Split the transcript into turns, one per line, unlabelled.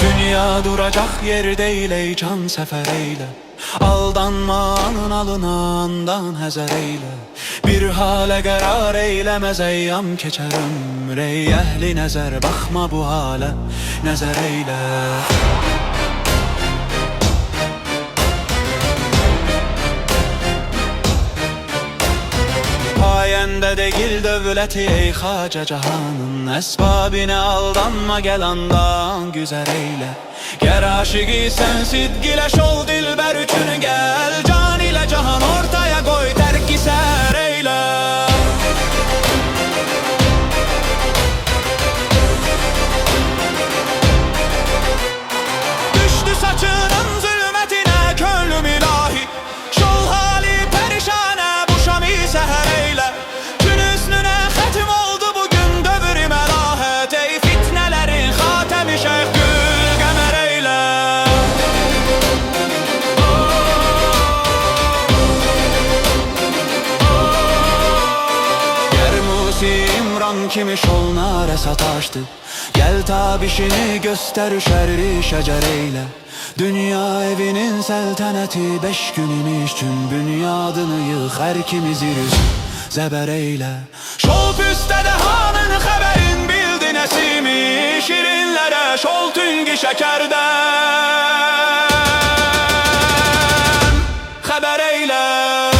Dünya duracak yer değil ey can, sefer eyle. Aldanmanın alınandan hezer eyle. Bir hale karar eylemez eyyam keçer ömür. Ey ehli nezer bakma bu hale, nezer eyle. Payende değil devleti ey Haca Cahan'ın. Esbabine aldanma gel andan güzel eyle. Ger aşığı sen sidgileş ol dilber üçün gel. Can ile cahan ortaya koy terk ser eyle. Düştü saçının zulmetine könlüm ilahi. Şol hali perişane bu şami seher eyle. Gün üstüne hetim oldu bugün dövri melahet. Ey fitnelerin hatemi şeyh gül gemer eyle. Ger Musi İmran kimi şol nare sataştı. Gel tabişini göster şerri şecer eyle. Dünya evinin seltaneti 5 gün imiş. Tüm bünyadını yık her kimisi rüz zeber eyle. Şol püstede hanın haberin bildi nesimi. Şirinlere şol tüngi şekerden haber eyle.